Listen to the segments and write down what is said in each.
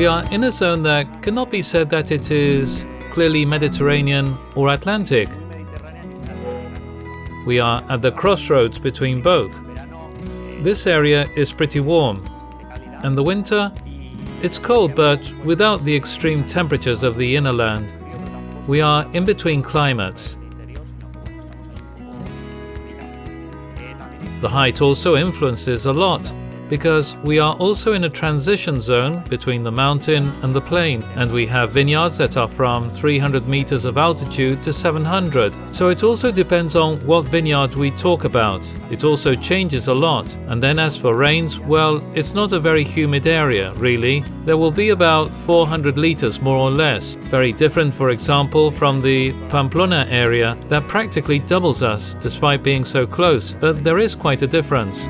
We are in a zone that cannot be said that it is clearly Mediterranean or Atlantic. We are at the crossroads between both. This area is pretty warm, and the winter, it's cold but without the extreme temperatures of the inner land. We are in between climates. The height also influences a lot, because we are also in a transition zone between the mountain and the plain, and we have vineyards that are from 300 meters of altitude to 700. So it also depends on what vineyard we talk about. It also changes a lot. And then as for rains, well, it's not a very humid area, really. There will be about 400 liters more or less. Very different, for example, from the Pamplona area that practically doubles us despite being so close, but there is quite a difference.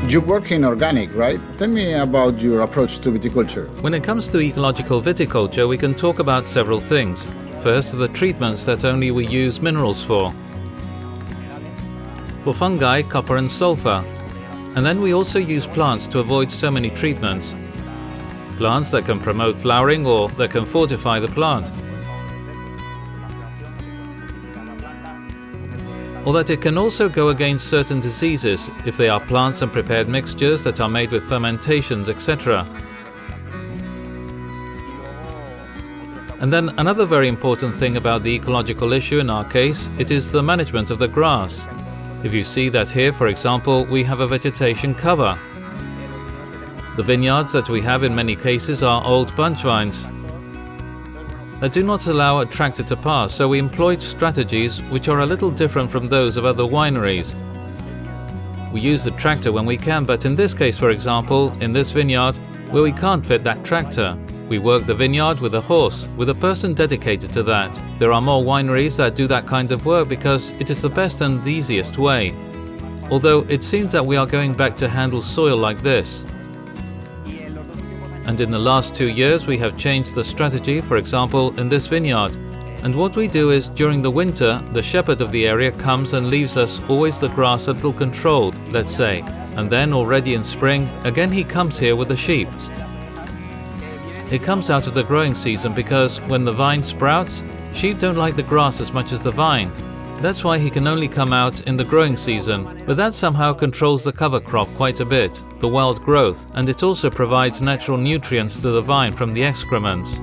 You work in organic, right? Tell me about your approach to viticulture. When it comes to ecological viticulture, we can talk about several things. First, the treatments that only we use minerals for. For fungi, copper and sulfur. And then we also use plants to avoid so many treatments. Plants that can promote flowering or that can fortify the plant. Or that it can also go against certain diseases if they are plants and prepared mixtures that are made with fermentations, etc. And then another very important thing about the ecological issue in our case, it is the management of the grass. If you see that here, for example, we have a vegetation cover. The vineyards that we have in many cases are old bunch vines that do not allow a tractor to pass, so we employed strategies which are a little different from those of other wineries. We use the tractor when we can, but in this case, for example, in this vineyard, where we can't fit that tractor, we work the vineyard with a horse, with a person dedicated to that. There are more wineries that do that kind of work because it is the best and the easiest way. Although it seems that we are going back to handle soil like this. And in the last 2 years we have changed the strategy, for example, in this vineyard. And what we do is, during the winter, the shepherd of the area comes and leaves us always the grass a little controlled, let's say. And then already in spring, again he comes here with the sheep. It comes out of the growing season because when the vine sprouts, sheep don't like the grass as much as the vine. That's why he can only come out in the growing season, but that somehow controls the cover crop quite a bit, the wild growth, and it also provides natural nutrients to the vine from the excrements.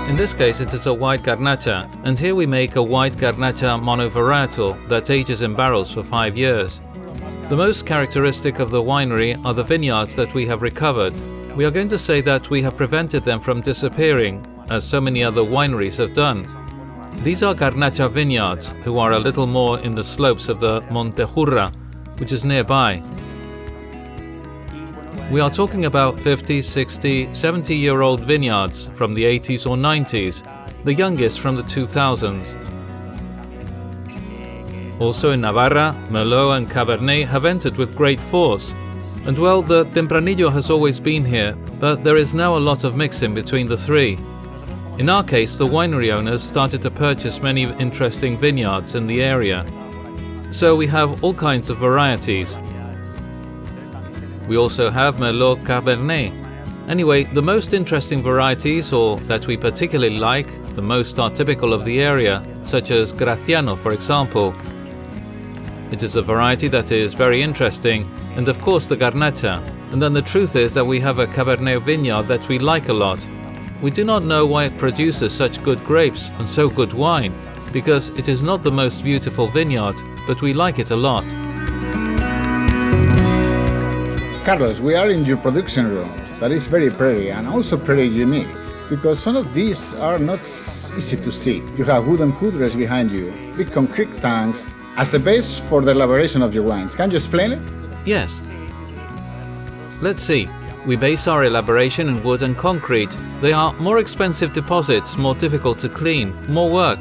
In this case it is a white Garnacha, and here we make a white Garnacha monovarietal that ages in barrels for 5 years. The most characteristic of the winery are the vineyards that we have recovered. We are going to say that we have prevented them from disappearing, as so many other wineries have done. These are Garnacha vineyards, who are a little more in the slopes of the Monte Jurra, which is nearby. We are talking about 50, 60, 70-year-old vineyards from the 80s or 90s, the youngest from the 2000s. Also in Navarra, Merlot and Cabernet have entered with great force. And well, the Tempranillo has always been here, but there is now a lot of mixing between the three. In our case, the winery owners started to purchase many interesting vineyards in the area. So we have all kinds of varieties. We also have Merlot Cabernet. Anyway, the most interesting varieties, or that we particularly like, the most are typical of the area, such as Graciano, for example. It is a variety that is very interesting, and of course the Garnacha. And then the truth is that we have a Cabernet vineyard that we like a lot. We do not know why it produces such good grapes and so good wine, because it is not the most beautiful vineyard, but we like it a lot. Carlos, we are in your production room. That is very pretty and also pretty unique, because some of these are not easy to see. You have wooden footrests behind you, big concrete tanks, as the base for the elaboration of your wines. Can you explain it? Yes. Let's see. We base our elaboration in wood and concrete. They are more expensive deposits, more difficult to clean, more work.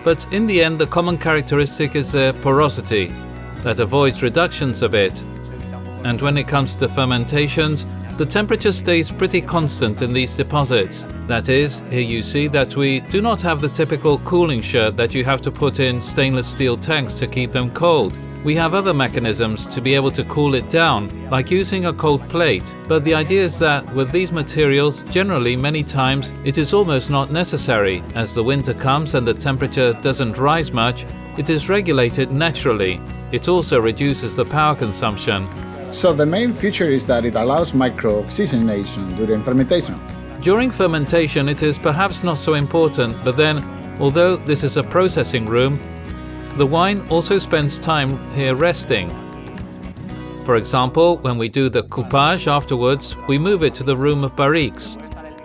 But in the end, the common characteristic is their porosity, that avoids reductions a bit. And when it comes to fermentations, the temperature stays pretty constant in these deposits. That is, here you see that we do not have the typical cooling shirt that you have to put in stainless steel tanks to keep them cold. We have other mechanisms to be able to cool it down, like using a cold plate, but the idea is that with these materials, generally many times, it is almost not necessary. As the winter comes and the temperature doesn't rise much, it is regulated naturally. It also reduces the power consumption. So the main feature is that it allows micro-oxygenation during fermentation. During fermentation it is perhaps not so important, but then, although this is a processing room, the wine also spends time here resting. For example, when we do the coupage afterwards, we move it to the room of barriques.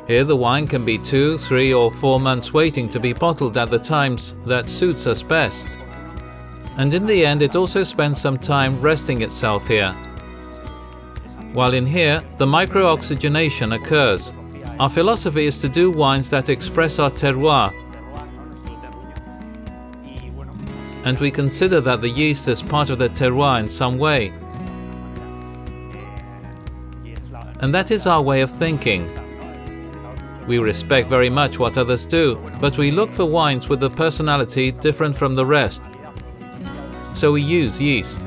Here the wine can be 2, 3 or 4 months waiting to be bottled at the times that suits us best. And in the end it also spends some time resting itself here. While in here, the micro-oxygenation occurs. Our philosophy is to do wines that express our terroir, and we consider that the yeast is part of the terroir in some way. And that is our way of thinking. We respect very much what others do, but we look for wines with a personality different from the rest. So we use yeast.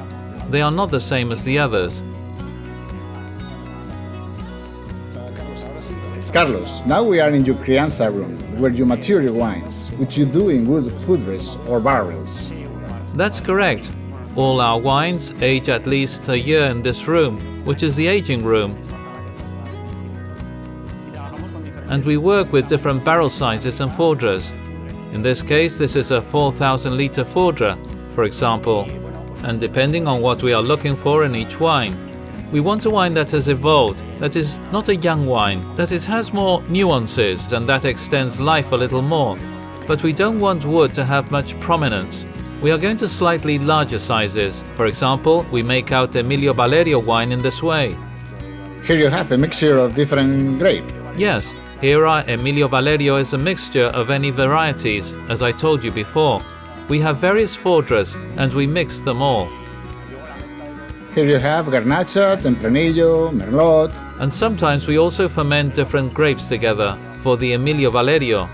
They are not the same as the others. Carlos, now we are in your crianza room, where you mature your wines, which you do in wood foodres or barrels. That's correct. All our wines age at least a year in this room, which is the aging room. And we work with different barrel sizes and foudres. In this case, this is a 4,000-litre foudre, for example, and depending on what we are looking for in each wine. We want a wine that has evolved, that is not a young wine, that it has more nuances and that extends life a little more. But we don't want wood to have much prominence. We are going to slightly larger sizes. For example, we make out Emilio Valerio wine in this way. Here you have a mixture of different grapes. Yes, here our Emilio Valerio is a mixture of any varieties, as I told you before. We have various foudres and we mix them all. Here you have Garnacha, Tempranillo, Merlot. And sometimes we also ferment different grapes together for the Emilio Valerio.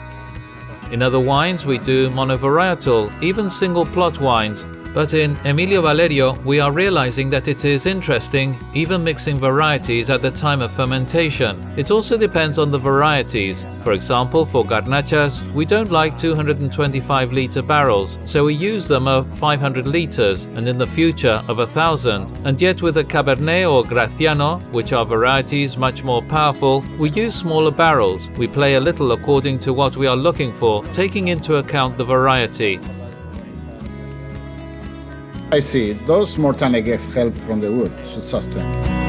In other wines we do monovarietal, even single plot wines, but in Emilio Valerio we are realizing that it is interesting even mixing varieties at the time of fermentation. It also depends on the varieties. For example, for Garnachas we don't like 225-litre barrels, so we use them of 500 litres and in the future of 1,000. And yet with a Cabernet or Graciano, which are varieties much more powerful, we use smaller barrels. We play a little according to what we are looking for, taking into account the variety. I see, those more tannic help from the wood should sustain.